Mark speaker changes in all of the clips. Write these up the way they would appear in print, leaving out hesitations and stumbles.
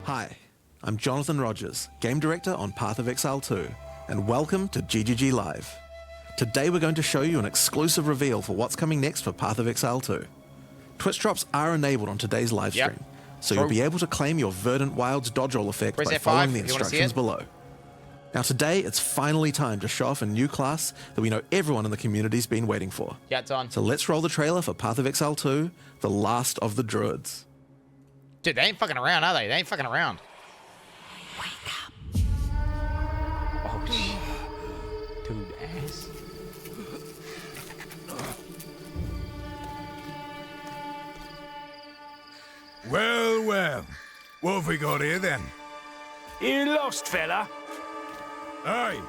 Speaker 1: Hi, I'm Jonathan Rogers, Game Director on Path of Exile 2, and welcome to GGG Live. Today we're going to show you an exclusive reveal for what's coming next for Path of Exile 2. Twitch drops are enabled on today's live stream, so you'll be able to claim your Verdant Wilds dodge roll effect by following the instructions below. Now today, it's finally time to show off a new class that we know everyone in the community's been waiting for.
Speaker 2: Yeah, it's on.
Speaker 1: So let's roll the trailer for Path of Exile 2, The Last of the Druids.
Speaker 2: Dude, they ain't fucking around, are they? They ain't fucking around.
Speaker 3: Wake up.
Speaker 2: Oh, shit. Dude, ass.
Speaker 4: Well, well. What have we got here then?
Speaker 5: You lost, fella?
Speaker 4: Hey,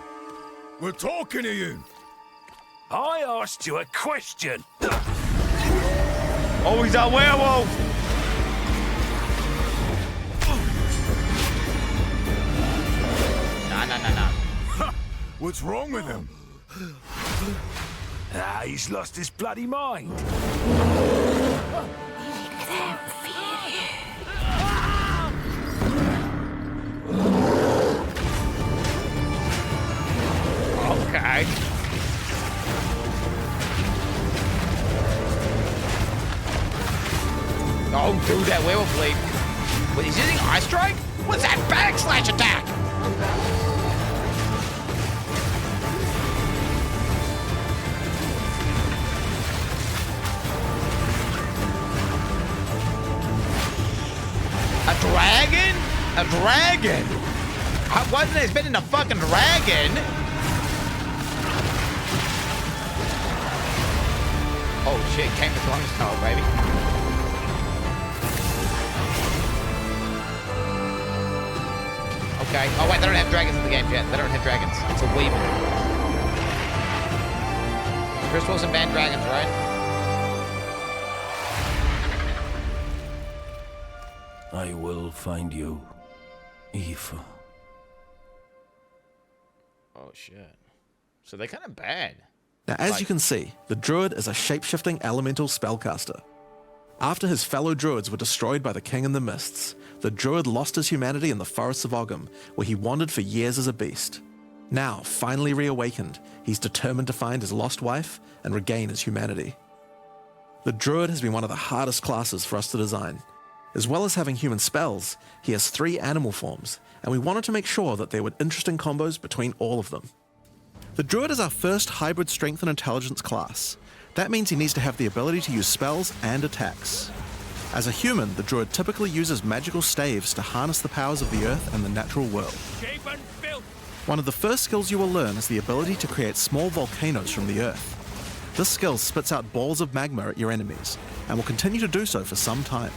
Speaker 4: we're talking to you.
Speaker 5: I asked you a question.
Speaker 2: Oh, he's a werewolf! Nah.
Speaker 4: What's wrong with him?
Speaker 5: He's lost his bloody mind.
Speaker 2: Okay. Oh, dude, that werewolf leap. Wait, he's using Eye Strike? What's that backslash attack? A dragon? A dragon? I wasn't expecting a fucking dragon. Oh shit, Game of Thrones style, baby. Okay. Oh wait, they don't have dragons in the game yet. They don't have dragons. It's a weevil. Chris Wilson banned dragons, right?
Speaker 5: I will find you, Eve.
Speaker 2: Oh shit. So they're kind of bad.
Speaker 1: Now, as you can see, the Druid is a shape-shifting elemental spellcaster. After his fellow Druids were destroyed by the King in the Mists, the Druid lost his humanity in the forests of Ogham, where he wandered for years as a beast. Now, finally reawakened, he's determined to find his lost wife and regain his humanity. The Druid has been one of the hardest classes for us to design. As well as having human spells, he has 3 animal forms, and we wanted to make sure that there were interesting combos between all of them. The Druid is our first hybrid strength and intelligence class. That means he needs to have the ability to use spells and attacks. As a human, the Druid typically uses magical staves to harness the powers of the earth and the natural world. One of the first skills you will learn is the ability to create small volcanoes from the earth. This skill spits out balls of magma at your enemies, and will continue to do so for some time.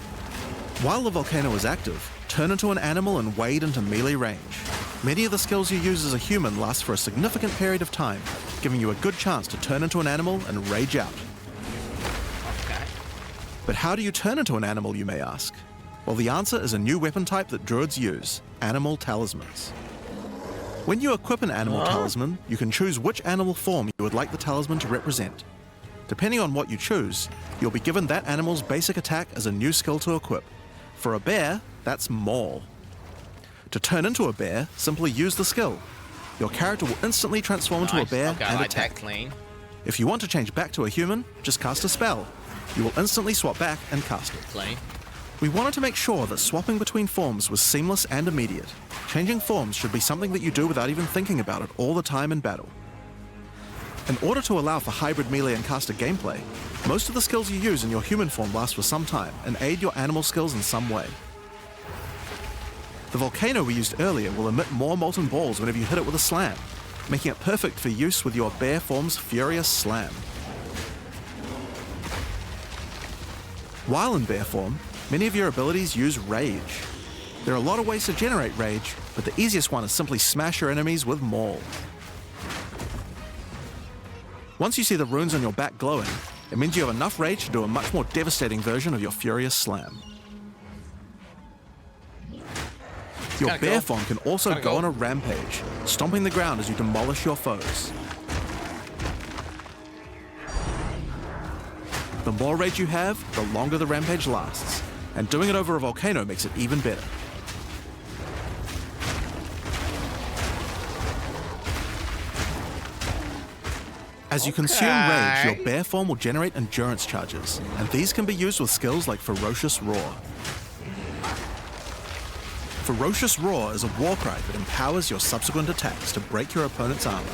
Speaker 1: While the volcano is active, turn into an animal and wade into melee range. Many of the skills you use as a human last for a significant period of time, giving you a good chance to turn into an animal and rage out.
Speaker 2: Okay.
Speaker 1: But how do you turn into an animal, you may ask? Well, the answer is a new weapon type that Druids use, animal talismans. When you equip an animal talisman, you can choose which animal form you would like the talisman to represent. Depending on what you choose, you'll be given that animal's basic attack as a new skill to equip. For a bear, that's Maul. To turn into a bear, simply use the skill. Your character will instantly transform into a bear and attack.
Speaker 2: Clean.
Speaker 1: If you want to change back to a human, just cast a spell. You will instantly swap back and cast it.
Speaker 2: Clean.
Speaker 1: We wanted to make sure that swapping between forms was seamless and immediate. Changing forms should be something that you do without even thinking about it all the time in battle. In order to allow for hybrid melee and caster gameplay, most of the skills you use in your human form last for some time and aid your animal skills in some way. The volcano we used earlier will emit more molten balls whenever you hit it with a slam, making it perfect for use with your bear form's furious slam. While in bear form, many of your abilities use rage. There are a lot of ways to generate rage, but the easiest one is simply smash your enemies with Maul. Once you see the runes on your back glowing, it means you have enough rage to do a much more devastating version of your furious slam. Your bear form can also go on a rampage, stomping the ground as you demolish your foes. The more rage you have, the longer the rampage lasts, and doing it over a volcano makes it even better. As you consume rage, your bear form will generate endurance charges, and these can be used with skills like Ferocious Roar. Ferocious Roar is a war cry that empowers your subsequent attacks to break your opponent's armor.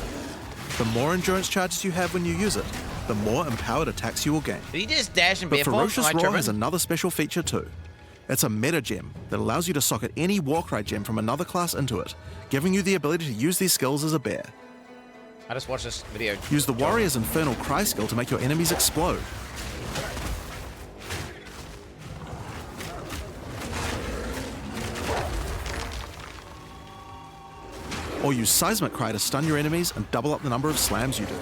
Speaker 1: The more endurance charges you have when you use it, the more empowered attacks you will gain.
Speaker 2: Did he just dash and
Speaker 1: But
Speaker 2: bear form?
Speaker 1: Ferocious
Speaker 2: Am I
Speaker 1: Roar
Speaker 2: tripping?
Speaker 1: has another special feature too. It's a meta gem that allows you to socket any Warcry gem from another class into it, giving you the ability to use these skills as a bear.
Speaker 2: I just watched this video.
Speaker 1: Use the Warrior's Infernal Cry skill to make your enemies explode. Or use Seismic Cry to stun your enemies and double up the number of slams you do.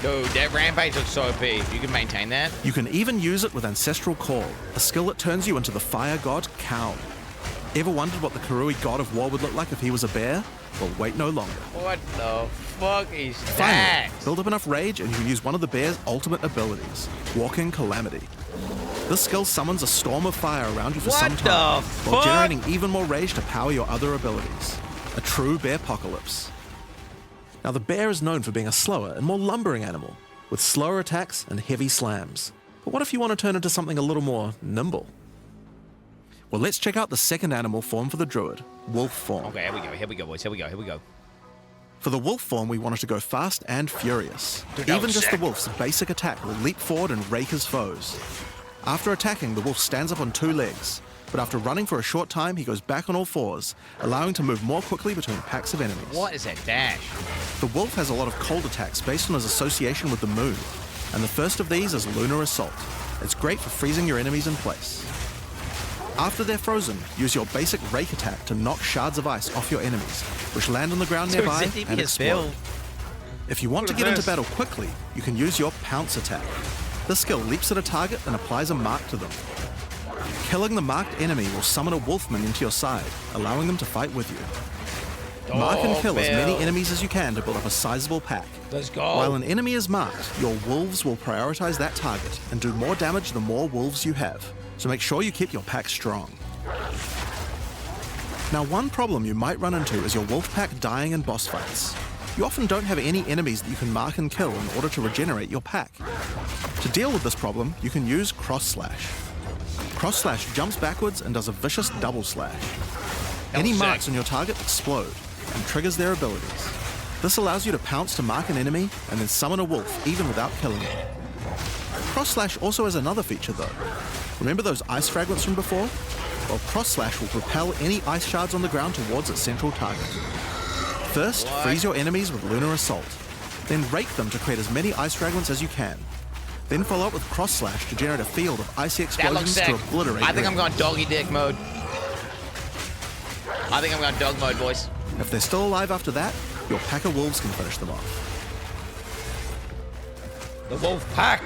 Speaker 2: Dude, that rampage looks so OP. You can maintain that.
Speaker 1: You can even use it with Ancestral Call, a skill that turns you into the fire god Cow. Ever wondered what the Karui god of war would look like if he was a bear? Well, wait no longer.
Speaker 2: What the fuck is
Speaker 1: Finally,
Speaker 2: that?
Speaker 1: build up enough rage and you can use one of the bear's ultimate abilities, Walking Calamity. This skill summons a storm of fire around you for
Speaker 2: What
Speaker 1: some
Speaker 2: the
Speaker 1: time, while
Speaker 2: fuck?
Speaker 1: generating even more rage to power your other abilities. A true bear apocalypse. Now the bear is known for being a slower and more lumbering animal, with slower attacks and heavy slams. But what if you want to turn into something a little more nimble? Well, let's check out the second animal form for the druid, wolf form.
Speaker 2: Okay, here we go, boys. Here we go.
Speaker 1: For the wolf form, we wanted to go fast and furious.
Speaker 2: Dude, that
Speaker 1: Even
Speaker 2: was
Speaker 1: just
Speaker 2: sick.
Speaker 1: the wolf's basic attack will leap forward and rake his foes. After attacking, the wolf stands up on two legs, but after running for a short time, he goes back on all fours, allowing to move more quickly between packs of enemies.
Speaker 2: What is that dash?
Speaker 1: The wolf has a lot of cold attacks based on his association with the moon, and the first of these is Lunar Assault. It's great for freezing your enemies in place. After they're frozen, use your basic rake attack to knock shards of ice off your enemies, which land on the ground
Speaker 2: Dude,
Speaker 1: nearby
Speaker 2: ZDP
Speaker 1: and
Speaker 2: is
Speaker 1: explode.
Speaker 2: Bill.
Speaker 1: If you want to
Speaker 2: Look
Speaker 1: get
Speaker 2: at
Speaker 1: into
Speaker 2: this.
Speaker 1: battle quickly, you can use your Pounce attack. This skill leaps at a target and applies a mark to them. Killing the marked enemy will summon a wolfman into your side, allowing them to fight with you. Mark and kill as many
Speaker 2: Bill.
Speaker 1: enemies as you can to build up a sizable pack.
Speaker 2: Let's go.
Speaker 1: While an enemy is marked, your wolves will prioritize that target and do more damage the more wolves you have. So make sure you keep your pack strong. Now, one problem you might run into is your wolf pack dying in boss fights. You often don't have any enemies that you can mark and kill in order to regenerate your pack. To deal with this problem, you can use Cross Slash. Cross Slash jumps backwards and does a vicious double slash. Any
Speaker 2: sick.
Speaker 1: marks on your target explode and triggers their abilities. This allows you to pounce to mark an enemy and then summon a wolf even without killing it. Cross Slash also has another feature though. Remember those ice fragments from before? Well, Cross Slash will propel any ice shards on the ground towards its central target. First, freeze your enemies with Lunar Assault. Then rake them to create as many ice fragments as you can. Then follow up with Cross Slash to generate a field of icy
Speaker 2: That looks
Speaker 1: explosions
Speaker 2: sick.
Speaker 1: to obliterate
Speaker 2: I think
Speaker 1: them.
Speaker 2: I'm going doggy dick mode. I think I'm going dog mode, boys.
Speaker 1: If they're still alive after that, your pack of wolves can finish them off.
Speaker 2: The wolf pack.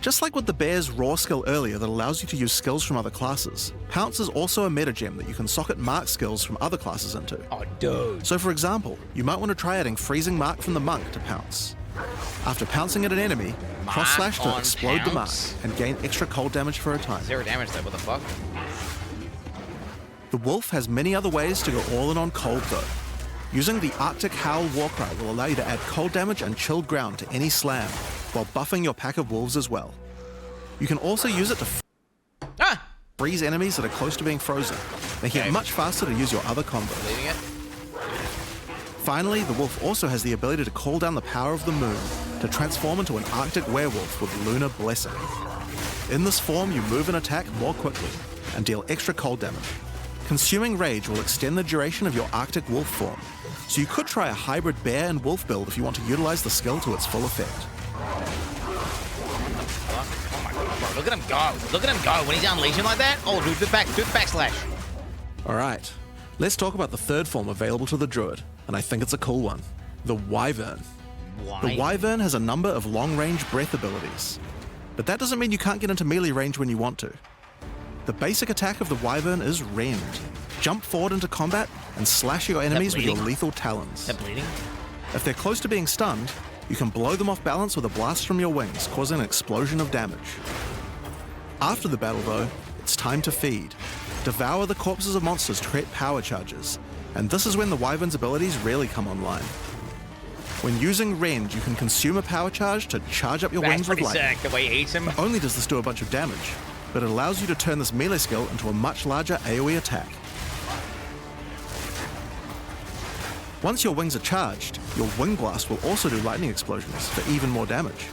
Speaker 1: Just like with the bear's raw skill earlier that allows you to use skills from other classes, Pounce is also a meta gem that you can socket mark skills from other classes into.
Speaker 2: Oh, dude.
Speaker 1: So for example, you might want to try adding Freezing Mark from the Monk to Pounce. After pouncing at an enemy, Cross Slash to
Speaker 2: on
Speaker 1: explode the mark
Speaker 2: Pounce?
Speaker 1: and gain extra cold damage for a time.
Speaker 2: 0 damage though, what the fuck?
Speaker 1: The wolf has many other ways to go all in on cold though. Using the Arctic Howl Warcry will allow you to add cold damage and chilled ground to any slam, while buffing your pack of wolves as well. You can also use it to
Speaker 2: Ah!
Speaker 1: freeze enemies that are close to being frozen, making
Speaker 2: Okay.
Speaker 1: it much faster to use your other combos.
Speaker 2: Leaving it?
Speaker 1: Finally, the wolf also has the ability to call down the power of the moon to transform into an Arctic werewolf with Lunar Blessing. In this form, you move and attack more quickly and deal extra cold damage. Consuming Rage will extend the duration of your Arctic wolf form, so you could try a hybrid bear and wolf build if you want to utilize the skill to its full effect.
Speaker 2: Oh my god, bro. Look at him go. Look at him go. When he's unleashing like that, oh, dude, do the backslash.
Speaker 1: Alright, let's talk about the third form available to the druid, and I think it's a cool one, the Wyvern. The Wyvern has a number of long-range breath abilities, but that doesn't mean you can't get into melee range when you want to. The basic attack of the Wyvern is Rend. Jump forward into combat and slash your enemies with your
Speaker 2: bleeding?
Speaker 1: lethal talons.
Speaker 2: Is that bleeding?
Speaker 1: If they're close to being stunned, you can blow them off balance with a blast from your wings, causing an explosion of damage. After the battle though, it's time to feed. Devour the corpses of monsters to create power charges, and this is when the Wyvern's abilities really come online. When using Rend, you can consume a power charge to charge up your
Speaker 2: That's
Speaker 1: wings with
Speaker 2: pretty
Speaker 1: lightning.
Speaker 2: sick, the way he eats him.
Speaker 1: Not only does this do a bunch of damage, but it allows you to turn this melee skill into a much larger AoE attack. Once your wings are charged, your Wing Blast will also do lightning explosions for even more damage.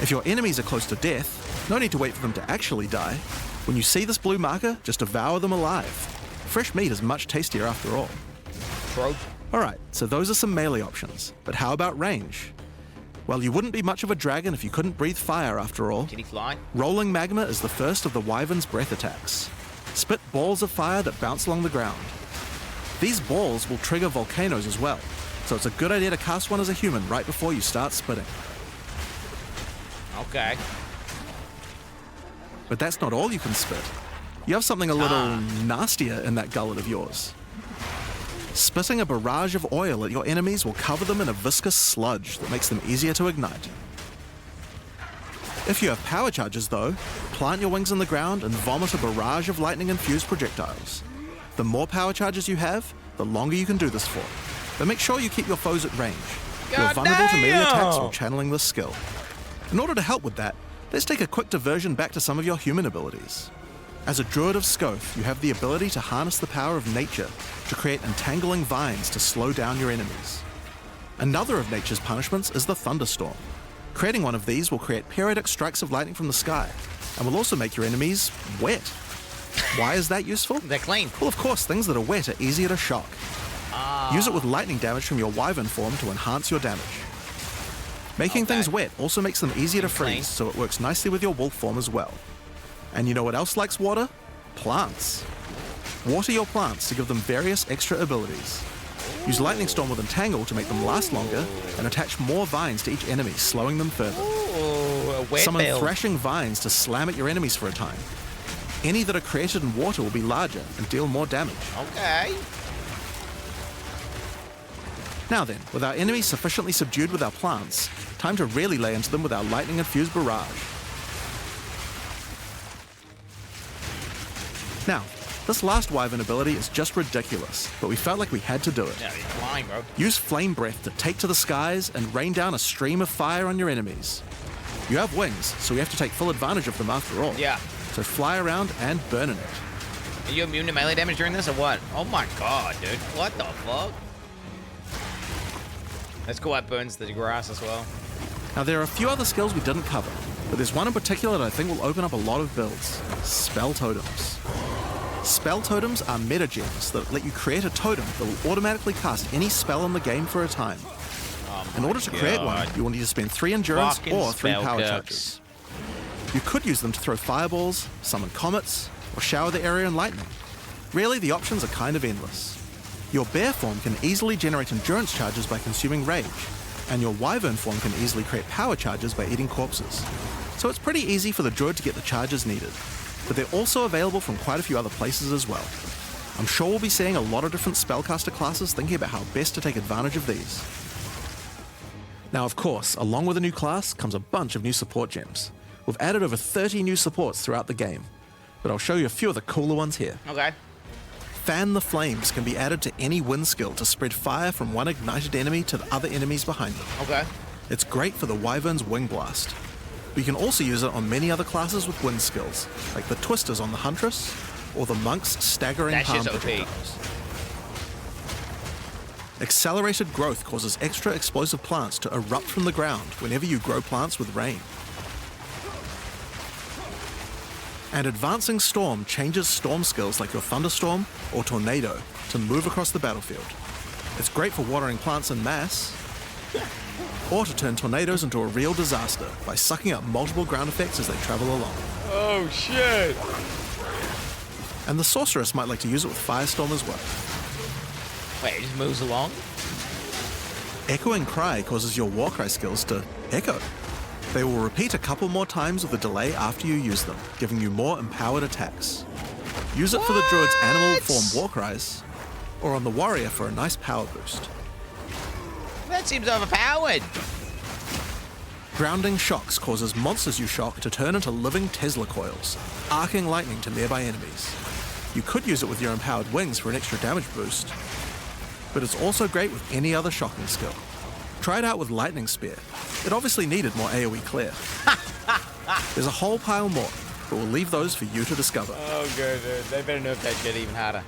Speaker 1: If your enemies are close to death, no need to wait for them to actually die. When you see this blue marker, just devour them alive. Fresh meat is much tastier after all.
Speaker 2: Trope.
Speaker 1: Alright, so those are some melee options, but how about range? Well, you wouldn't be much of a dragon if you couldn't breathe fire after all.
Speaker 2: Did he fly?
Speaker 1: Rolling Magma is the first of the Wyvern's breath attacks. Spit balls of fire that bounce along the ground. These balls will trigger volcanoes as well, so it's a good idea to cast one as a human right before you start spitting.
Speaker 2: Okay.
Speaker 1: But that's not all you can spit. You have something a little nastier in that gullet of yours. Spitting a barrage of oil at your enemies will cover them in a viscous sludge that makes them easier to ignite. If you have power charges though, plant your wings in the ground and vomit a barrage of lightning-infused projectiles. The more power charges you have, the longer you can do this for. But make sure you keep your foes at range. You're vulnerable to melee attacks while channeling this skill. In order to help with that, let's take a quick diversion back to some of your human abilities. As a Druid of Scoth, you have the ability to harness the power of nature to create entangling vines to slow down your enemies. Another of nature's punishments is the thunderstorm. Creating one of these will create periodic strikes of lightning from the sky, and will also make your enemies wet. Why is that useful?
Speaker 2: They're clean.
Speaker 1: Well, of course, things that are wet are easier to shock. Use it with lightning damage from your Wyvern form to enhance your damage. Making things wet also makes them easier to
Speaker 2: Clean.
Speaker 1: freeze, so it works nicely with your wolf form as well. And you know what else likes water? Plants. Water your plants to give them various extra abilities. Use Lightning Storm with Entangle to make them last longer, and attach more vines to each enemy, slowing them further.
Speaker 2: Ooh, a wet
Speaker 1: Summon
Speaker 2: build.
Speaker 1: Thrashing Vines to slam at your enemies for a time. Any that are created in water will be larger and deal more damage.
Speaker 2: Okay.
Speaker 1: Now then, with our enemies sufficiently subdued with our plants, time to really lay into them with our lightning-infused barrage. Now, this last Wyvern ability is just ridiculous, but we felt like we had to do it.
Speaker 2: Yeah, he's flying, bro.
Speaker 1: Use Flame Breath to take to the skies and rain down a stream of fire on your enemies. You have wings, so we have to take full advantage of them after all.
Speaker 2: Yeah.
Speaker 1: So fly around and burn in it.
Speaker 2: Are you immune to melee damage during this or what? Oh my god, dude. What the fuck? That's cool. That burns the grass as well.
Speaker 1: Now there are a few other skills we didn't cover, but there's one in particular that I think will open up a lot of builds. Spell Totems. Spell Totems are meta gems that let you create a totem that will automatically cast any spell in the game for a time. In order to create one, you will need to spend 3 endurance
Speaker 2: Fucking
Speaker 1: or 3
Speaker 2: spell
Speaker 1: power
Speaker 2: cooks.
Speaker 1: charges. You could use them to throw fireballs, summon comets, or shower the area in lightning. Really, the options are kind of endless. Your bear form can easily generate endurance charges by consuming rage, and your wyvern form can easily create power charges by eating corpses. So it's pretty easy for the druid to get the charges needed, but they're also available from quite a few other places as well. I'm sure we'll be seeing a lot of different spellcaster classes thinking about how best to take advantage of these. Now, of course, along with a new class comes a bunch of new support gems. We've added over 30 new supports throughout the game, but I'll show you a few of the cooler ones here.
Speaker 2: Okay.
Speaker 1: Fan the Flames can be added to any wind skill to spread fire from one ignited enemy to the other enemies behind them.
Speaker 2: Okay.
Speaker 1: It's great for the Wyvern's Wing Blast. We can also use it on many other classes with wind skills, like the Twisters on the Huntress, or the Monk's Staggering
Speaker 2: That's
Speaker 1: Palm
Speaker 2: just OP.
Speaker 1: projectiles. Accelerated growth causes extra explosive plants to erupt from the ground whenever you grow plants with rain. And Advancing Storm changes storm skills like your Thunderstorm or Tornado to move across the battlefield. It's great for watering plants en masse, or to turn tornadoes into a real disaster by sucking up multiple ground effects as they travel along.
Speaker 2: Oh shit.
Speaker 1: And the Sorceress might like to use it with Firestorm as well.
Speaker 2: Wait, it just moves along?
Speaker 1: Echoing Cry causes your Warcry skills to echo. They will repeat a couple more times with a delay after you use them, giving you more empowered attacks. Use it for the Druid's animal form Warcries, or on the Warrior for a nice power boost.
Speaker 2: That seems overpowered.
Speaker 1: Grounding shocks causes monsters you shock to turn into living Tesla coils, arcing lightning to nearby enemies. You could use it with your empowered wings for an extra damage boost, but it's also great with any other shocking skill. Try it out with Lightning Spear. It obviously needed more AoE clear. There's a whole pile more, but we'll leave those for you to discover.
Speaker 2: Oh, good, dude. They better nerf that shit even harder.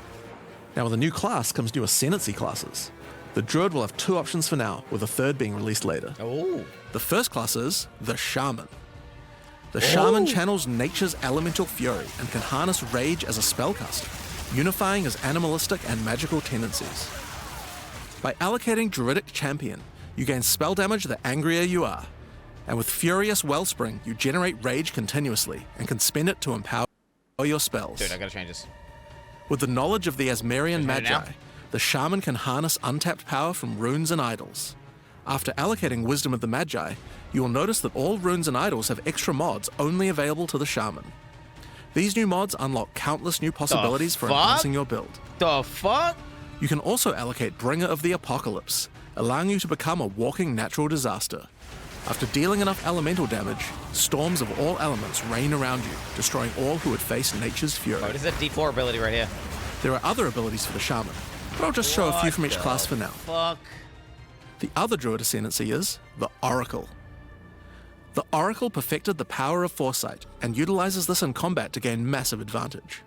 Speaker 1: Now with a new class comes new Ascendancy classes. The Druid will have 2 options for now, with a third being released later.
Speaker 2: Oh.
Speaker 1: The first class is the Shaman. The Shaman channels nature's elemental fury and can harness rage as a spellcaster, unifying his animalistic and magical tendencies. By allocating Druidic Champion, you gain spell damage the angrier you are, and with Furious Wellspring, you generate rage continuously and can spend it to empower your spells.
Speaker 2: Dude, I gotta change this.
Speaker 1: With the knowledge of the Asmerian
Speaker 2: Change it now?
Speaker 1: Magi, the Shaman can harness untapped power from runes and idols. After allocating Wisdom of the Magi, you will notice that all runes and idols have extra mods only available to the Shaman. These new mods unlock countless new possibilities for enhancing your build.
Speaker 2: The fuck?
Speaker 1: You can also allocate Bringer of the Apocalypse, allowing you to become a walking natural disaster. After dealing enough elemental damage, storms of all elements rain around you, destroying all who would face nature's fury.
Speaker 2: Oh, this is a D4 ability right here.
Speaker 1: There are other abilities for the Shaman, but I'll just show a few from each class for now.
Speaker 2: Fuck.
Speaker 1: The other Druid Ascendancy is the Oracle. The Oracle perfected the power of foresight and utilizes this in combat to gain massive advantage.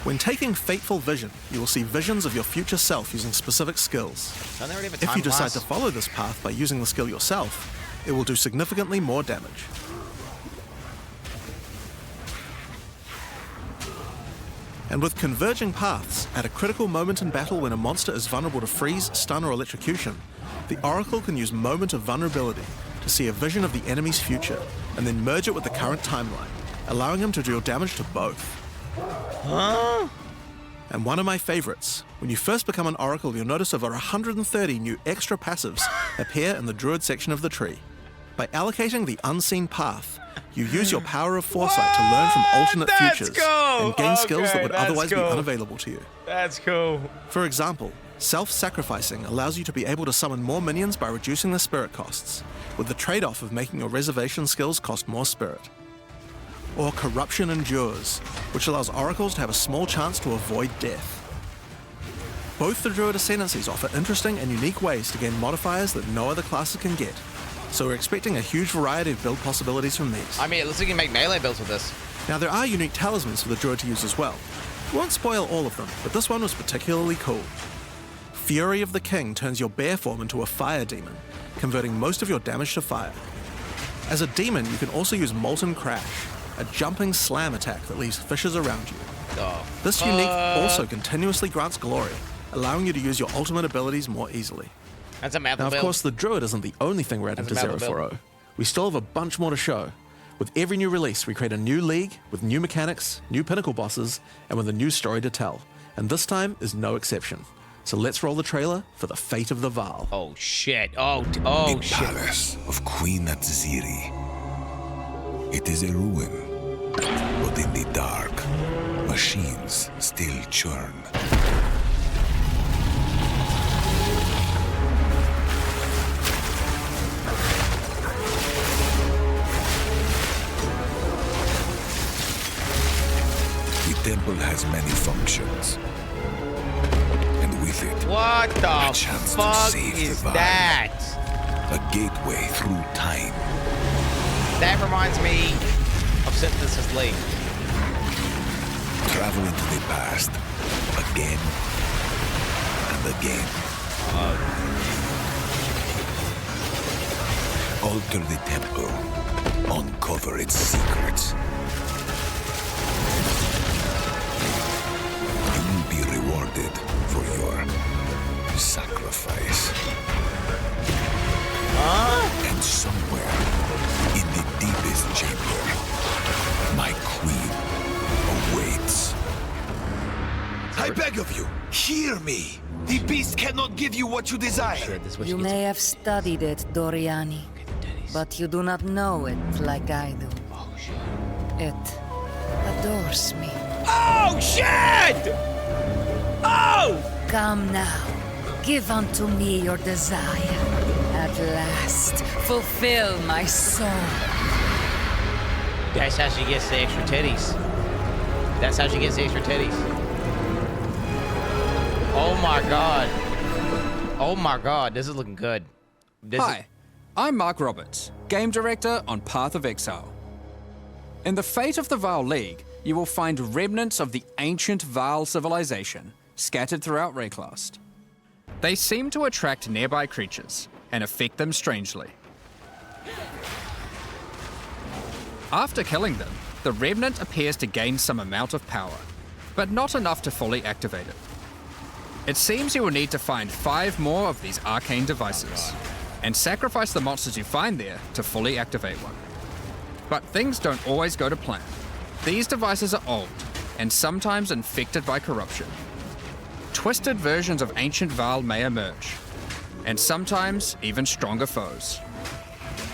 Speaker 1: When taking Fateful Vision, you will see visions of your future self using specific skills.
Speaker 2: Don't they already have a
Speaker 1: If
Speaker 2: time
Speaker 1: you decide
Speaker 2: class?
Speaker 1: to follow this path by using the skill yourself, it will do significantly more damage. And with Converging Paths, at a critical moment in battle when a monster is vulnerable to freeze, stun, or electrocution, the Oracle can use Moment of Vulnerability to see a vision of the enemy's future, and then merge it with the current timeline, allowing him to deal damage to both. And one of my favorites, when you first become an Oracle, you'll notice over 130 new extra passives appear in the Druid section of the tree. By allocating the Unseen Path, you use your power of foresight to learn from alternate
Speaker 2: That's
Speaker 1: futures
Speaker 2: cool.
Speaker 1: and gain skills that would
Speaker 2: Okay, that's
Speaker 1: otherwise be
Speaker 2: cool.
Speaker 1: unavailable to you.
Speaker 2: That's cool.
Speaker 1: For example, self-sacrificing allows you to be able to summon more minions by reducing their spirit costs, with the trade-off of making your reservation skills cost more spirit. Or Corruption Endures, which allows oracles to have a small chance to avoid death. Both the Druid Ascendancies offer interesting and unique ways to gain modifiers that no other classes can get, so we're expecting a huge variety of build possibilities from these.
Speaker 2: I mean, it looks like you can make melee builds with this.
Speaker 1: Now there are unique talismans for the Druid to use as well. We won't spoil all of them, but this one was particularly cool. Fury of the King turns your bear form into a fire demon, converting most of your damage to fire. As a demon, you can also use Molten Crash, a jumping slam attack that leaves fissures around you.
Speaker 2: Oh.
Speaker 1: This unique also continuously grants glory, allowing you to use your ultimate abilities more easily.
Speaker 2: That's a map
Speaker 1: Now, of
Speaker 2: build.
Speaker 1: course, the Druid isn't the only thing we're adding to
Speaker 2: That's a map
Speaker 1: 040. We still have a bunch more to show. With every new release, we create a new league with new mechanics, new pinnacle bosses, and with a new story to tell. And this time is no exception. So let's roll the trailer for the fate of the Vaal.
Speaker 2: Oh shit. Oh
Speaker 6: The
Speaker 2: shit.
Speaker 6: palace of Quin at Ziri. It is a ruin, but in the dark, machines still churn. The temple has many functions, and with it,
Speaker 2: What the
Speaker 6: chance to
Speaker 2: fuck
Speaker 6: save the
Speaker 2: is
Speaker 6: Vaal.
Speaker 2: that?
Speaker 6: a gateway through time.
Speaker 2: That reminds me of Synthesis Lee.
Speaker 6: Travel into the past again and again. Alter the temple. Uncover its secrets. You will be rewarded for your sacrifice. And somewhere in the deepest chamber, my queen awaits.
Speaker 7: I beg of you, hear me. The beast cannot give you what you desire.
Speaker 2: Shit, this is what
Speaker 3: You
Speaker 2: she gets.
Speaker 3: may have studied it, Doriani, but you do not know it like I do.
Speaker 2: Oh shit.
Speaker 3: It adores me.
Speaker 2: Oh shit! Oh!
Speaker 3: Come now, give unto me your desire, At last, fulfill my soul.
Speaker 2: That's how she gets the extra titties. That's how she gets the extra titties. Oh my god. Oh my god, this is looking good.
Speaker 8: Hi, I'm Mark Roberts, Game Director on Path of Exile. In the Fate of the Vaal League, you will find remnants of the ancient Vaal civilization scattered throughout Rayclast. They seem to attract nearby creatures and affect them strangely. After killing them, the remnant appears to gain some amount of power, but not enough to fully activate it. It seems you will need to find 5 more of these arcane devices, and sacrifice the monsters you find there to fully activate one. But things don't always go to plan. These devices are old, and sometimes infected by corruption. Twisted versions of ancient Vaal may emerge, and sometimes even stronger foes.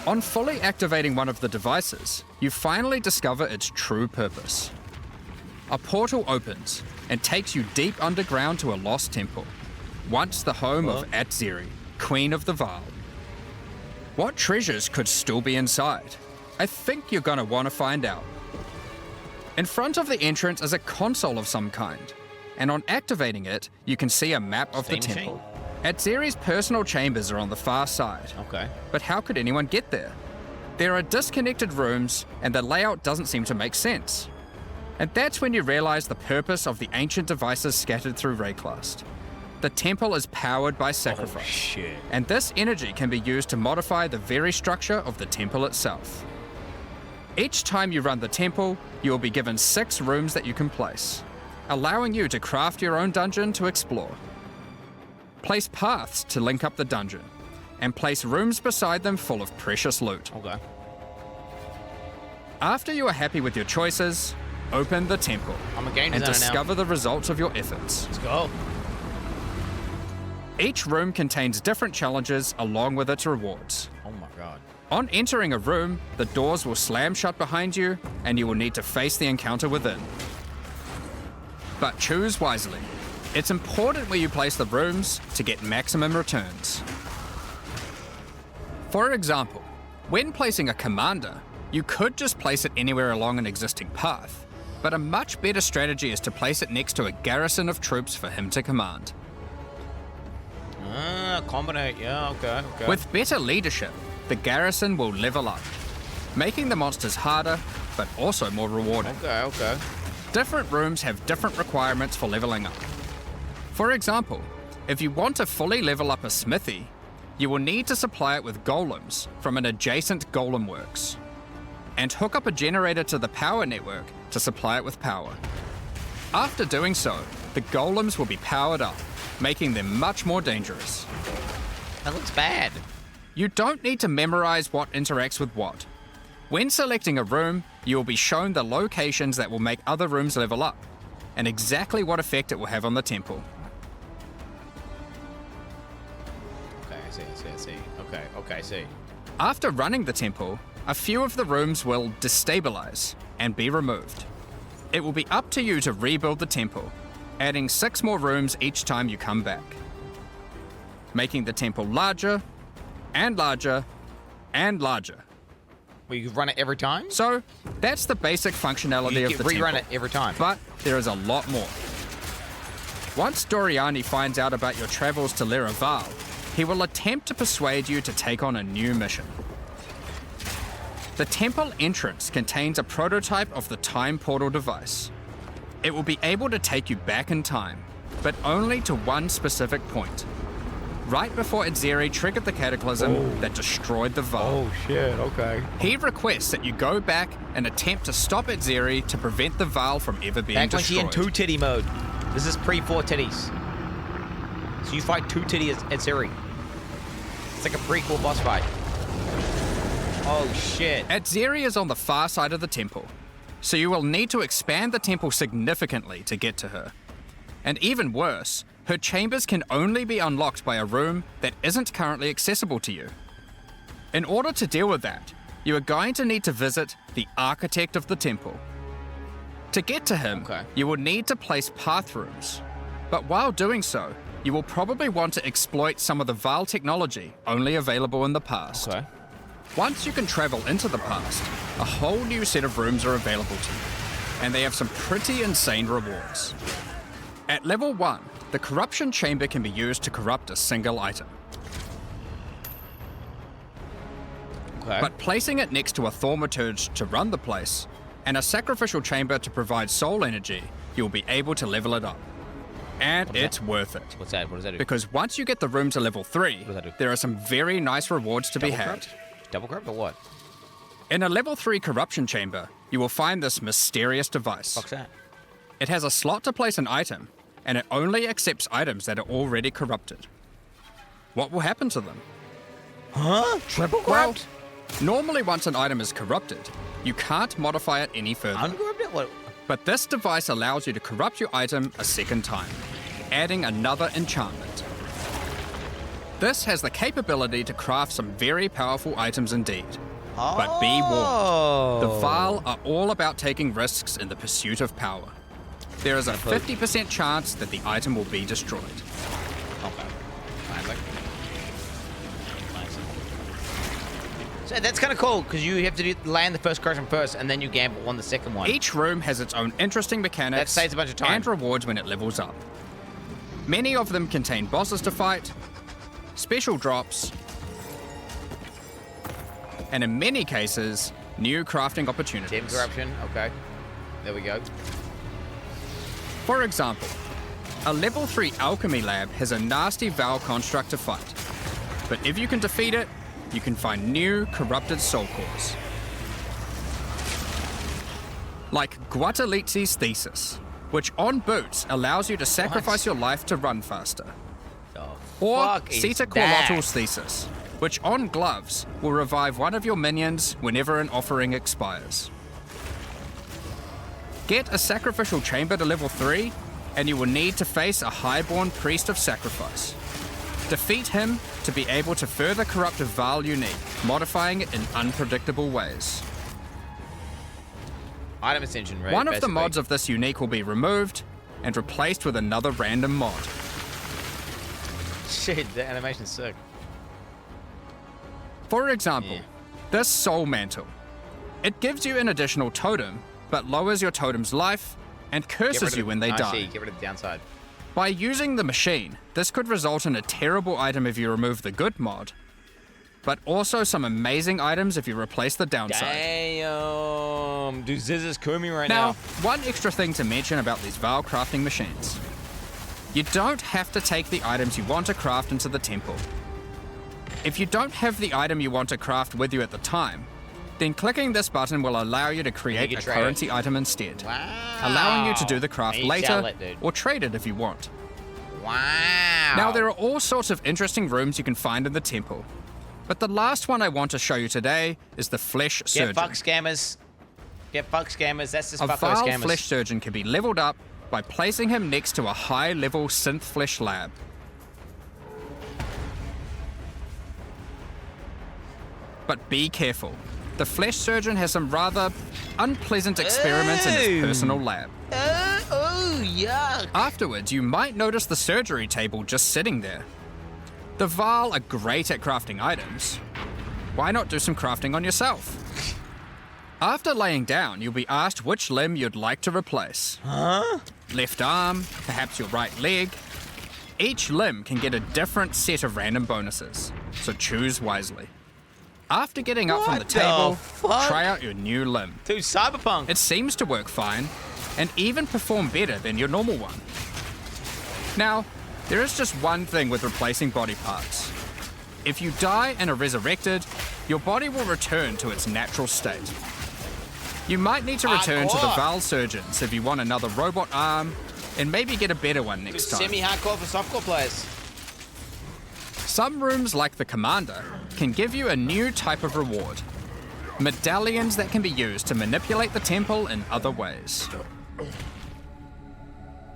Speaker 8: On fully activating one of the devices, you finally discover its true purpose. A portal opens and takes you deep underground to a lost temple, once the home of Atziri, Queen of the Vaal. What treasures could still be inside? I think you're gonna want to find out. In front of the entrance is a console of some kind, and on activating it, you can see a map of the temple. Atziri's personal chambers are on the far side.
Speaker 2: Okay.
Speaker 8: But how could anyone get there? There are disconnected rooms, and the layout doesn't seem to make sense. And that's when you realize the purpose of the ancient devices scattered through Rayclast. The temple is powered by sacrifice.
Speaker 2: Oh, shit.
Speaker 8: And this energy can be used to modify the very structure of the temple itself. Each time you run the temple, you will be given 6 rooms that you can place, allowing you to craft your own dungeon to explore. Place paths to link up the dungeon, and place rooms beside them full of precious loot.
Speaker 2: Okay.
Speaker 8: After you are happy with your choices, open the temple
Speaker 2: I'm a game
Speaker 8: and
Speaker 2: designer
Speaker 8: discover the results of your efforts.
Speaker 2: Let's go.
Speaker 8: Each room contains different challenges along with its rewards.
Speaker 2: Oh my god.
Speaker 8: On entering a room, the doors will slam shut behind you, and you will need to face the encounter within. But choose wisely. It's important where you place the rooms to get maximum returns. For example, when placing a commander, you could just place it anywhere along an existing path, but a much better strategy is to place it next to a garrison of troops for him to command.
Speaker 2: Combinate, yeah, okay.
Speaker 8: With better leadership, the garrison will level up, making the monsters harder, but also more rewarding.
Speaker 2: Okay.
Speaker 8: Different rooms have different requirements for leveling up. For example, if you want to fully level up a smithy, you will need to supply it with golems from an adjacent golem works, and hook up a generator to the power network to supply it with power. After doing so, the golems will be powered up, making them much more dangerous.
Speaker 2: That looks bad.
Speaker 8: You don't need to memorize what interacts with what. When selecting a room, you will be shown the locations that will make other rooms level up, and exactly what effect it will have on the temple.
Speaker 2: Okay, I see. Okay, I see.
Speaker 8: After running the temple, a few of the rooms will destabilize and be removed. It will be up to you to rebuild the temple, adding 6 more rooms each time you come back, making the temple larger and larger and larger.
Speaker 2: Well, you run it every time?
Speaker 8: So, that's the basic functionality
Speaker 2: You
Speaker 8: of the
Speaker 2: rerun
Speaker 8: temple.
Speaker 2: it every time.
Speaker 8: But there is a lot more. Once Doriani finds out about your travels to Lera Vaal, he will attempt to persuade you to take on a new mission. The temple entrance contains a prototype of the time portal device. It will be able to take you back in time, but only to one specific point, right before Atziri triggered the cataclysm that destroyed the Vaal.
Speaker 2: Oh shit, okay.
Speaker 8: He requests that you go back and attempt to stop Atziri to prevent the Vaal from ever being
Speaker 2: Back when she
Speaker 8: destroyed.
Speaker 2: in 2 titty mode. This is pre-4 titties. So you fight 2 titty at Siri. It's like a prequel boss fight. Oh shit.
Speaker 8: Atziri is on the far side of the temple, so you will need to expand the temple significantly to get to her. And even worse, her chambers can only be unlocked by a room that isn't currently accessible to you. In order to deal with that, you are going to need to visit the architect of the temple. To get to him, you will need to place path rooms. But while doing so, you will probably want to exploit some of the Vaal technology only available in the past.
Speaker 2: Okay.
Speaker 8: Once you can travel into the past, a whole new set of rooms are available to you, and they have some pretty insane rewards. At level 1, the Corruption Chamber can be used to corrupt a single item.
Speaker 2: Okay.
Speaker 8: But placing it next to a Thaumaturge to run the place, and a Sacrificial Chamber to provide soul energy, you'll be able to level it up. And it's worth it.
Speaker 2: What's that? What does that do?
Speaker 8: Because once you get the room to level 3,
Speaker 2: does that do?
Speaker 8: there are some very nice rewards to be
Speaker 2: Double
Speaker 8: had.
Speaker 2: corrupt? Double corrupt or what?
Speaker 8: In a level 3 Corruption Chamber, you will find this mysterious device.
Speaker 2: What's that?
Speaker 8: It has a slot to place an item, and it only accepts items that are already corrupted. What will happen to them?
Speaker 2: Huh? Triple corrupt?
Speaker 8: Well, normally once an item is corrupted, you can't modify it any further.
Speaker 2: Uncorrupted? What?
Speaker 8: But this device allows you to corrupt your item a second time, adding another enchantment. This has the capability to craft some very powerful items indeed. But be warned, the Vaal are all about taking risks in the pursuit of power. There is a 50% chance that the item will be destroyed.
Speaker 2: Okay. So that's kind of cool, because you have to land the first corruption first, and then you gamble on the second one.
Speaker 8: Each room has its own interesting mechanics
Speaker 2: That saves a bunch of time.
Speaker 8: and rewards when it levels up. Many of them contain bosses to fight, special drops, and in many cases, new crafting opportunities.
Speaker 2: 10 corruption, okay. There we go.
Speaker 8: For example, a level 3 alchemy lab has a nasty Vaal construct to fight. But if you can defeat it, you can find new corrupted soul cores. Like Guatalitzi's Thesis, which on boots allows you to sacrifice your life to run faster. Or
Speaker 2: Fuck is
Speaker 8: Sita
Speaker 2: that?
Speaker 8: Qualottl's Thesis, which on gloves will revive one of your minions whenever an offering expires. Get a Sacrificial Chamber to level 3, and you will need to face a Highborn Priest of Sacrifice. Defeat him to be able to further corrupt a Vaal unique, modifying it in unpredictable ways.
Speaker 2: Item ascension, right?
Speaker 8: One of the
Speaker 2: basically.
Speaker 8: mods of this unique will be removed and replaced with another random mod.
Speaker 2: Shit, the animation's sick.
Speaker 8: For example,
Speaker 2: Yeah.
Speaker 8: this Soul Mantle. It gives you an additional totem, but lowers your totem's life and
Speaker 2: Get rid
Speaker 8: curses
Speaker 2: of
Speaker 8: you
Speaker 2: the-
Speaker 8: when they
Speaker 2: I
Speaker 8: die.
Speaker 2: see, get rid of the downside.
Speaker 8: By using the machine, this could result in a terrible item if you remove the good mod, but also some amazing items if you replace the downside.
Speaker 2: Damn. Dude, Ziz is Kumi right
Speaker 8: Now,
Speaker 2: now.
Speaker 8: one extra thing to mention about these Vaal crafting machines. You don't have to take the items you want to craft into the temple. If you don't have the item you want to craft with you at the time, then clicking this button will allow you to create
Speaker 2: can
Speaker 8: a
Speaker 2: trade
Speaker 8: currency item instead,
Speaker 2: Wow.
Speaker 8: allowing you to do the craft
Speaker 2: And you sell
Speaker 8: later
Speaker 2: it, dude.
Speaker 8: or trade it if you want.
Speaker 2: Wow.
Speaker 8: Now, there are all sorts of interesting rooms you can find in the temple, but the last one I want to show you today is the Flesh
Speaker 2: Get
Speaker 8: Surgeon.
Speaker 2: fuck scammers. Get fuck scammers. That's just
Speaker 8: A
Speaker 2: fuck those
Speaker 8: Vaal
Speaker 2: scammers.
Speaker 8: Flesh Surgeon can be leveled up by placing him next to a high-level synth flesh lab. But be careful. The Flesh Surgeon has some rather unpleasant experiments in his
Speaker 2: Ew.
Speaker 8: personal lab.
Speaker 2: Oh, yuck.
Speaker 8: Afterwards, you might notice the surgery table just sitting there. The Vaal are great at crafting items. Why not do some crafting on yourself? After laying down, you'll be asked which limb you'd like to replace.
Speaker 2: Huh?
Speaker 8: Left arm, perhaps your right leg. Each limb can get a different set of random bonuses, so choose wisely. After getting up from the
Speaker 2: What the
Speaker 8: table,
Speaker 2: fuck?
Speaker 8: try out your new limb.
Speaker 2: Dude, Cyberpunk.
Speaker 8: It seems to work fine, and even perform better than your normal one. Now, there is just one thing with replacing body parts. If you die and are resurrected, your body will return to its natural state. You might need to return to the
Speaker 2: Hardcore.
Speaker 8: Vaal Surgeons if you want another robot arm, and maybe get a better one next time.
Speaker 2: Semi-hardcore for softcore players.
Speaker 8: Some rooms, like the Commander, can give you a new type of reward. Medallions that can be used to manipulate the temple in other ways.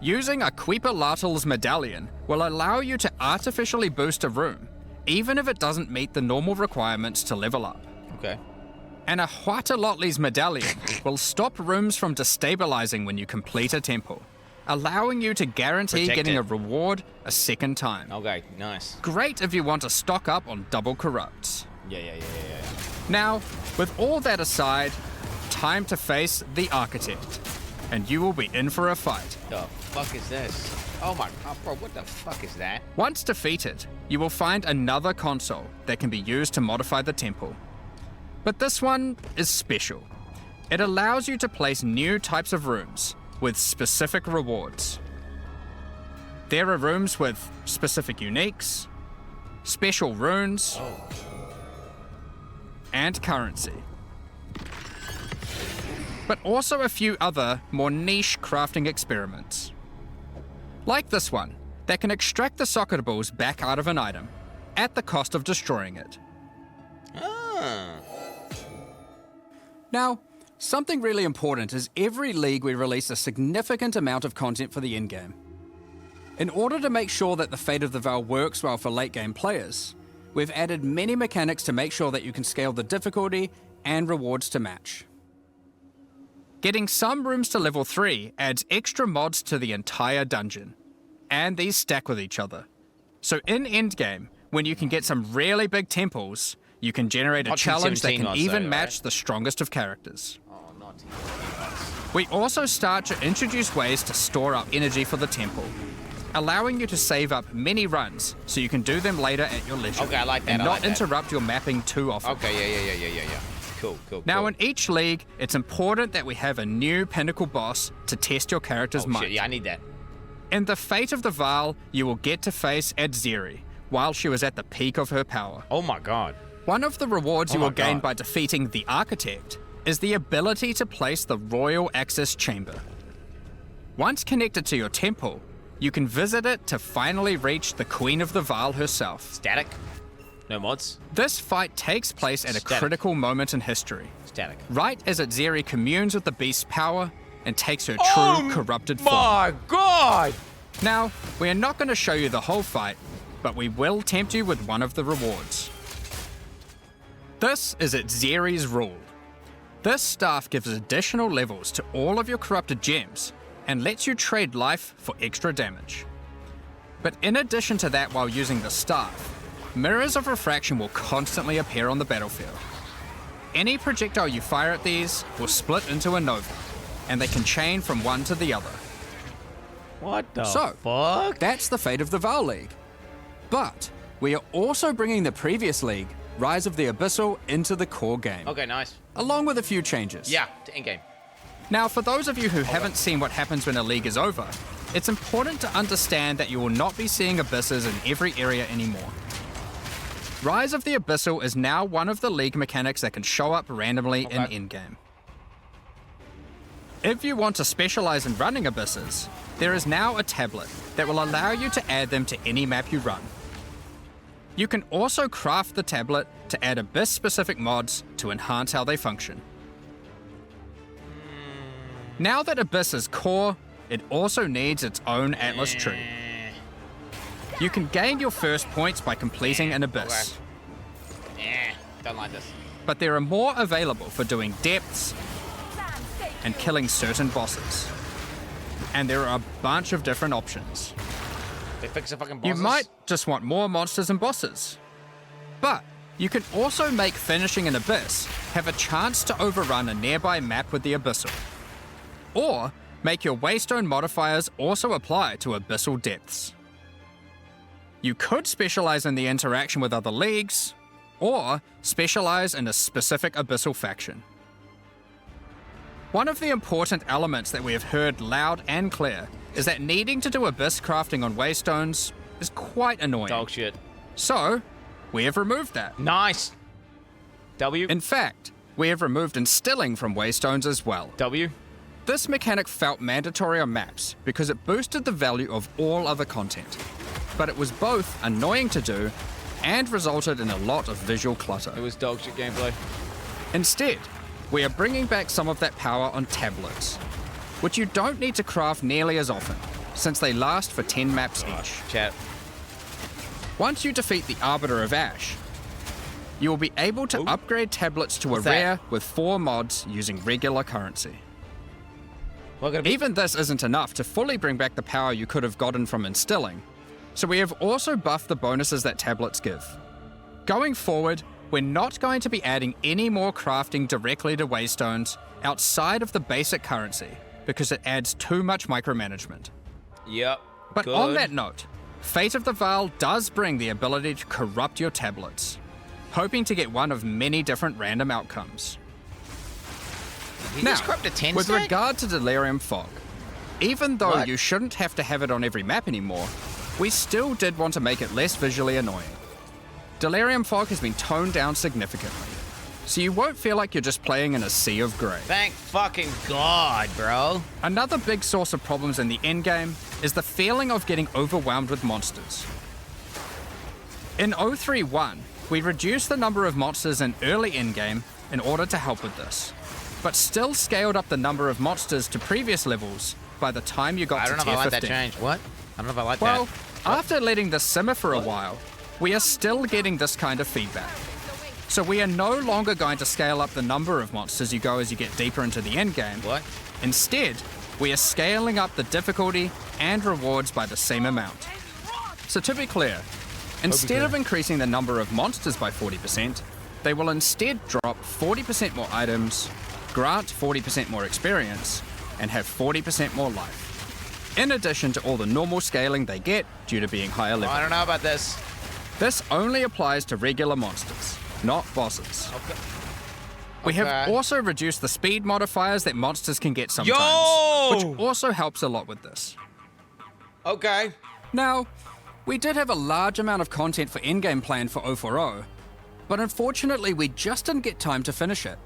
Speaker 8: Using a Quipolatl's medallion will allow you to artificially boost a room, even if it doesn't meet the normal requirements to level up.
Speaker 2: Okay.
Speaker 8: And a Huatalotli's medallion will stop rooms from destabilizing when you complete a temple. allowing you to guarantee
Speaker 2: Protect
Speaker 8: getting
Speaker 2: it.
Speaker 8: a reward a second time.
Speaker 2: Okay, nice.
Speaker 8: Great if you want to stock up on double corrupts.
Speaker 2: Yeah.
Speaker 8: Now, with all that aside, time to face the Architect, and you will be in for a fight.
Speaker 2: The fuck is this? Oh my god, bro, what the fuck is that?
Speaker 8: Once defeated, you will find another console that can be used to modify the temple. But this one is special. It allows you to place new types of rooms with specific rewards. There are rooms with specific uniques, special runes, and currency. But also a few other, more niche crafting experiments. Like this one, that can extract the soccer balls back out of an item, at the cost of destroying it. Now, something really important is every league we release a significant amount of content for the in-game. In order to make sure that the Fate of the Vaal works well for late-game players, we've added many mechanics to make sure that you can scale the difficulty and rewards to match. Getting some rooms to level 3 adds extra mods to the entire dungeon, and these stack with each other. So in endgame, when you can get some really big temples, you can generate a
Speaker 2: Not
Speaker 8: challenge that
Speaker 2: 17
Speaker 8: can
Speaker 2: mods
Speaker 8: even
Speaker 2: though,
Speaker 8: match
Speaker 2: right?
Speaker 8: the strongest of characters.
Speaker 2: Oh, not even.
Speaker 8: We also start to introduce ways to store up energy for the temple, allowing you to save up many runs so you can do them later at your leisure.
Speaker 2: Okay, I like that,
Speaker 8: and
Speaker 2: I
Speaker 8: not
Speaker 2: like that.
Speaker 8: interrupt your mapping too often.
Speaker 2: Okay, yeah. Cool.
Speaker 8: Now, in each league, it's important that we have a new pinnacle boss to test your character's
Speaker 2: oh,
Speaker 8: might.
Speaker 2: shit, yeah, I need that.
Speaker 8: In the Fate of the Vaal, you will get to face Adzeri while she was at the peak of her power.
Speaker 2: Oh my god.
Speaker 8: One of the rewards you
Speaker 2: Oh my
Speaker 8: will gain
Speaker 2: God.
Speaker 8: by defeating the Architect is the ability to place the Royal Access Chamber. Once connected to your temple, you can visit it to finally reach the Queen of the Vaal herself.
Speaker 2: Static? No mods?
Speaker 8: This fight takes place at a
Speaker 2: Static.
Speaker 8: critical moment in history,
Speaker 2: Static.
Speaker 8: right as Adzeri communes with the beast's power and takes her true
Speaker 2: Oh
Speaker 8: corrupted form.
Speaker 2: My god!
Speaker 8: Now, we are not going to show you the whole fight, but we will tempt you with one of the rewards. This is Adzeri's rule. This staff gives additional levels to all of your corrupted gems and lets you trade life for extra damage. But in addition to that, while using the staff, mirrors of refraction will constantly appear on the battlefield. Any projectile you fire at these will split into a nova, and they can chain from one to the other.
Speaker 2: What the
Speaker 8: So,
Speaker 2: fuck?
Speaker 8: that's the Fate of the Vaal League. But we are also bringing the previous league, Rise of the Abyssal, into the core game,
Speaker 2: Okay, nice.
Speaker 8: along with a few changes.
Speaker 2: Yeah, to endgame.
Speaker 8: Now, for those of you who haven't seen what happens when a league is over, it's important to understand that you will not be seeing abysses in every area anymore. Rise of the Abyssal is now one of the league mechanics that can show up randomly in endgame. If you want to specialize in running abysses, there is now a tablet that will allow you to add them to any map you run. You can also craft the tablet to add abyss-specific mods to enhance how they function. Now that Abyss is core, it also needs its own Atlas tree. You can gain your first points by completing an Abyss,
Speaker 2: Don't like this.
Speaker 8: but there are more available for doing depths and killing certain bosses. And there are a bunch of different options.
Speaker 2: They fix the fucking
Speaker 8: You
Speaker 2: bosses?
Speaker 8: might just want more monsters and bosses. But you can also make finishing an Abyss have a chance to overrun a nearby map with the Abyssal. Or make your Waystone modifiers also apply to Abyssal depths. You could specialize in the interaction with other leagues, or specialize in a specific Abyssal faction. One of the important elements that we have heard loud and clear is that needing to do Abyss crafting on Waystones is quite annoying.
Speaker 2: Dog shit.
Speaker 8: So, we have removed that.
Speaker 2: Nice. W?
Speaker 8: In fact, we have removed instilling from Waystones as well.
Speaker 2: W?
Speaker 8: This mechanic felt mandatory on maps because it boosted the value of all other content. But it was both annoying to do and resulted in a lot of visual clutter.
Speaker 2: It was dog shit gameplay.
Speaker 8: Instead, we are bringing back some of that power on tablets, which you don't need to craft nearly as often, since they last for 10 maps each.
Speaker 2: Chat.
Speaker 8: Once you defeat the Arbiter of Ash, you will be able to upgrade tablets to a
Speaker 2: What's that?
Speaker 8: rare with 4 mods using regular currency. Even this isn't enough to fully bring back the power you could have gotten from instilling, so we have also buffed the bonuses that tablets give. Going forward, we're not going to be adding any more crafting directly to waystones outside of the basic currency, because it adds too much micromanagement.
Speaker 2: Yep.
Speaker 8: But on that note, Fate of the Vaal does bring the ability to corrupt your tablets, hoping to get one of many different random outcomes. Now, with regard to Delirium Fog, even though you shouldn't have to have it on every map anymore, we still did want to make it less visually annoying. Delirium Fog has been toned down significantly, so you won't feel like you're just playing in a sea of grey.
Speaker 2: Thank fucking God, bro.
Speaker 8: Another big source of problems in the endgame is the feeling of getting overwhelmed with monsters. In 031, we reduced the number of monsters in early endgame in order to help with this, but still scaled up the number of monsters to previous levels by the time you got to tier 15.
Speaker 2: I don't know if I like that change. What? I don't know if I like that.
Speaker 8: Well, after letting this simmer for a while, we are still getting this kind of feedback. So we are no longer going to scale up the number of monsters you go as you get deeper into the endgame.
Speaker 2: What?
Speaker 8: Instead, we are scaling up the difficulty and rewards by the same amount. So to be clear, instead of increasing the number of monsters by 40%, they will instead drop 40% more items, grant 40% more experience, and have 40% more life. In addition to all the normal scaling they get due to being higher level.
Speaker 2: I don't know about this.
Speaker 8: This only applies to regular monsters, not bosses.
Speaker 2: Okay.
Speaker 8: We have also reduced the speed modifiers that monsters can get sometimes, which also helps a lot with this.
Speaker 2: Okay.
Speaker 8: Now, we did have a large amount of content for endgame planned for 040, but unfortunately we just didn't get time to finish it.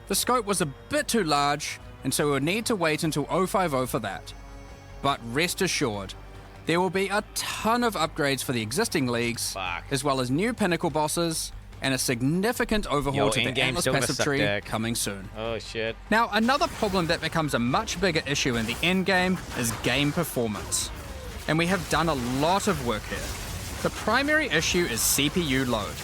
Speaker 8: The scope was a bit too large, and so we'll need to wait until 050 for that. But rest assured, there will be a ton of upgrades for the existing leagues, as well as new pinnacle bosses, and a significant overhaul to the Endless Passive Tree coming soon.
Speaker 2: Oh shit.
Speaker 8: Now, another problem that becomes a much bigger issue in the endgame is game performance. And we have done a lot of work here. The primary issue is CPU load.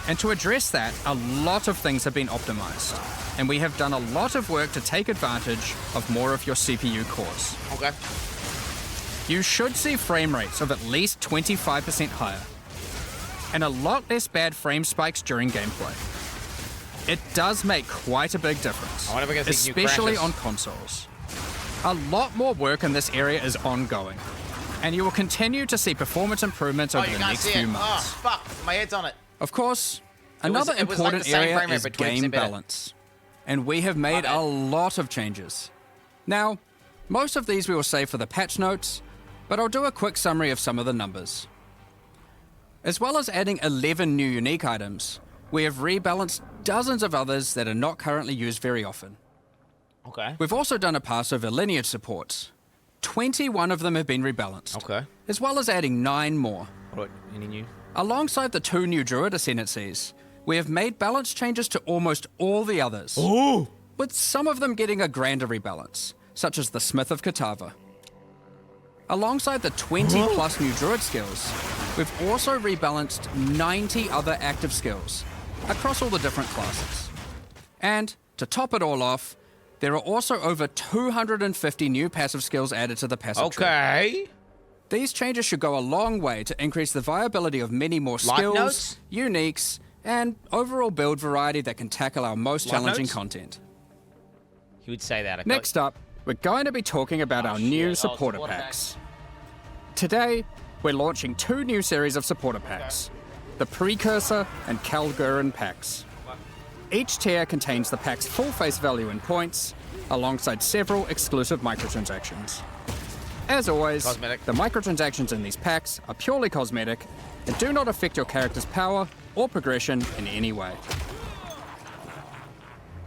Speaker 8: And to address that, a lot of things have been optimized. And we have done a lot of work to take advantage of more of your CPU cores.
Speaker 2: Okay.
Speaker 8: You should see frame rates of at least 25% higher, and a lot less bad frame spikes during gameplay. It does make quite a big difference, especially on consoles. A lot more work in this area is ongoing, and you will continue to see performance improvements over the next few months.
Speaker 2: Oh, fuck. My head's on it.
Speaker 8: Of course, another important area is game balance, and we have made a lot of changes. Now, most of these we will save for the patch notes, but I'll do a quick summary of some of the numbers. As well as adding 11 new unique items, we have rebalanced dozens of others that are not currently used very often.
Speaker 2: Okay.
Speaker 8: We've also done a pass over lineage supports. 21 of them have been rebalanced.
Speaker 2: Okay.
Speaker 8: As well as adding 9 more.
Speaker 2: What? Any new?
Speaker 8: Alongside the 2 new Druid ascendancies, we have made balance changes to almost all the others.
Speaker 2: Ooh!
Speaker 8: With some of them getting a grander rebalance, such as the Smith of Katava. Alongside the 20 plus new Druid skills, we've also rebalanced 90 other active skills across all the different classes. And to top it all off, there are also over 250 new passive skills added to the passive tree.
Speaker 2: Okay.
Speaker 8: These changes should go a long way to increase the viability of many more skills, uniques, and overall build variety that can tackle our most challenging content.
Speaker 2: You would say that.
Speaker 8: Next up, we're going to be talking about our new supporter packs. Today, we're launching 2 new series of supporter packs, the Precursor and Kalgurin packs. Each tier contains the pack's full face value in points, alongside several exclusive microtransactions. As always, the microtransactions in these packs are purely cosmetic and do not affect your character's power or progression in any way.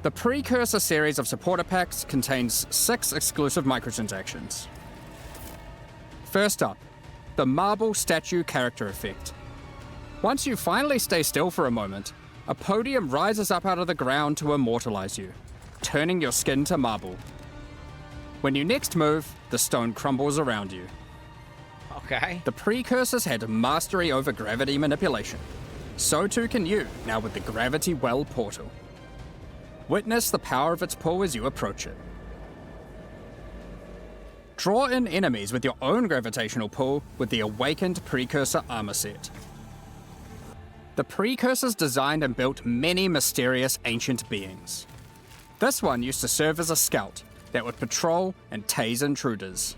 Speaker 8: The Precursor series of supporter packs contains 6 exclusive microtransactions. First up, the Marble Statue Character Effect. Once you finally stay still for a moment, a podium rises up out of the ground to immortalize you, turning your skin to marble. When you next move, the stone crumbles around you.
Speaker 2: Okay.
Speaker 8: The Precursors had mastery over gravity manipulation. So too can you, now with the Gravity Well portal. Witness the power of its pull as you approach it. Draw in enemies with your own gravitational pull with the Awakened Precursor armor set. The Precursors designed and built many mysterious ancient beings. This one used to serve as a scout that would patrol and tase intruders.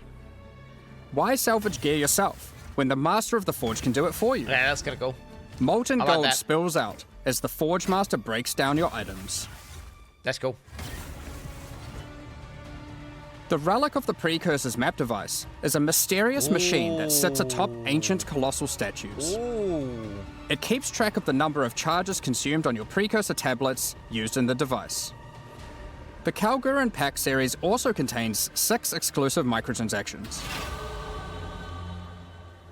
Speaker 8: Why salvage gear yourself when the Master of the Forge can do it for you?
Speaker 2: Yeah, that's gonna go.
Speaker 8: Molten
Speaker 2: I like
Speaker 8: gold
Speaker 2: that.
Speaker 8: spills out as the Forge Master breaks down your items.
Speaker 2: Let's go.
Speaker 8: The relic of the Precursor's map device is a mysterious machine that sits atop ancient colossal statues.
Speaker 2: Ooh.
Speaker 8: It keeps track of the number of charges consumed on your Precursor tablets used in the device. The Kalguran Pack series also contains 6 exclusive microtransactions.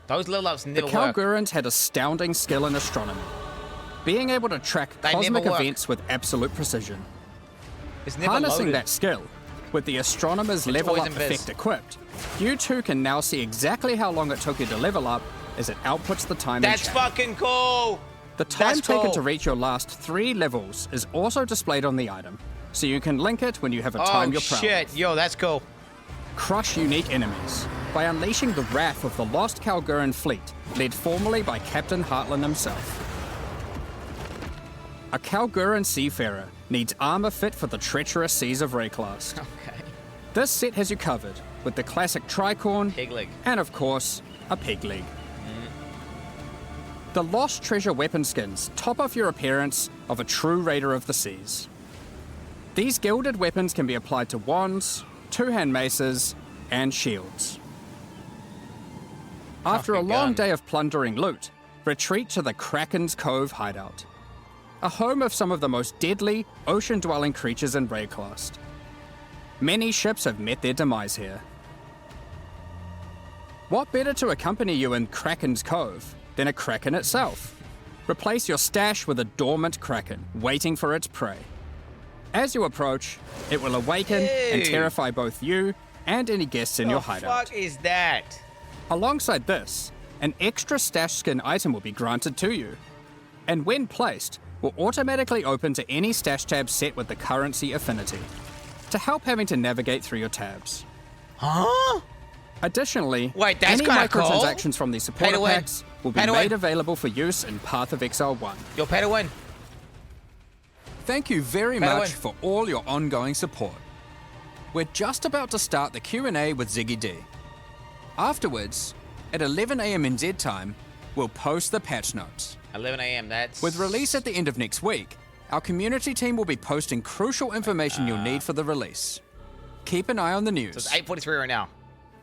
Speaker 2: Those level ups
Speaker 8: The
Speaker 2: never work.
Speaker 8: Kalgurans had astounding skill in astronomy, being able to track
Speaker 2: They
Speaker 8: cosmic
Speaker 2: never work.
Speaker 8: events with absolute precision.
Speaker 2: It's never
Speaker 8: Harnessing
Speaker 2: loaded.
Speaker 8: that skill, with the Astronomer's level
Speaker 2: always
Speaker 8: up
Speaker 2: in biz.
Speaker 8: effect equipped, you too can now see exactly how long it took you to level up as it outputs the time in
Speaker 2: That's
Speaker 8: chat.
Speaker 2: fucking cool.
Speaker 8: The time
Speaker 2: That's
Speaker 8: taken
Speaker 2: cool.
Speaker 8: to reach your last 3 levels is also displayed on the item, so you can link it when you have a time
Speaker 2: Oh
Speaker 8: you're proud
Speaker 2: shit,
Speaker 8: of.
Speaker 2: yo, that's cool.
Speaker 8: Crush unique enemies by unleashing the wrath of the lost Kalguran fleet, led formerly by Captain Heartland himself. A Kalguran seafarer needs armor fit for the treacherous seas of Rayclast.
Speaker 2: Okay.
Speaker 8: This set has you covered with the classic tricorn
Speaker 2: Pig leg.
Speaker 8: and, of course, a pig leg. The Lost Treasure weapon skins top off your appearance of a true raider of the seas. These gilded weapons can be applied to wands, two-hand maces, and shields. After a
Speaker 2: Fucking
Speaker 8: long
Speaker 2: gun.
Speaker 8: day of plundering loot, retreat to the Kraken's Cove hideout, a home of some of the most deadly ocean-dwelling creatures in Rayclast. Many ships have met their demise here. What better to accompany you in Kraken's Cove than a kraken itself? Replace your stash with a dormant kraken waiting for its prey. As you approach, it will awaken and
Speaker 2: Ew.
Speaker 8: terrify both you and any guests in your
Speaker 2: The
Speaker 8: hideout.
Speaker 2: fuck is that?
Speaker 8: Alongside this, an extra stash skin item will be granted to you, and when placed, will automatically open to any stash tab set with the currency affinity, to help having to navigate through your tabs.
Speaker 2: Huh?
Speaker 8: Additionally,
Speaker 2: Wait, that's
Speaker 8: any
Speaker 2: kinda cool.
Speaker 8: microtransactions from the
Speaker 2: Pay
Speaker 8: supporter
Speaker 2: to win.
Speaker 8: packs will be
Speaker 2: Pay to
Speaker 8: made
Speaker 2: win.
Speaker 8: available for use in Path of Exile 1.
Speaker 2: Yo, pay to win.
Speaker 9: Thank you very
Speaker 2: Better
Speaker 9: much
Speaker 2: win.
Speaker 9: for all your ongoing support. We're just about to start the Q&A with Ziggy D. Afterwards, at 11 AM NZ time, we'll post the patch notes.
Speaker 2: 11 a.m. That's
Speaker 9: With release at the end of next week, our community team will be posting crucial information you'll need for the release. Keep an eye on the news.
Speaker 2: So it's 8:43 right now.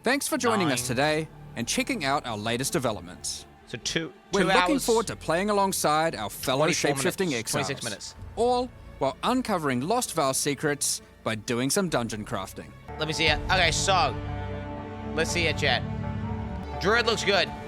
Speaker 9: Thanks for joining us
Speaker 2: 9.
Speaker 9: today and checking out our latest developments.
Speaker 2: So two
Speaker 9: We're
Speaker 2: two
Speaker 9: looking
Speaker 2: hours,
Speaker 9: forward to playing alongside our fellow
Speaker 2: 24
Speaker 9: shapeshifting
Speaker 2: minutes,
Speaker 9: exiles.
Speaker 2: 26 minutes.
Speaker 9: All while uncovering lost Vaal secrets by doing some dungeon crafting.
Speaker 2: Let me see it. Okay, so let's see it, chat. Druid looks good.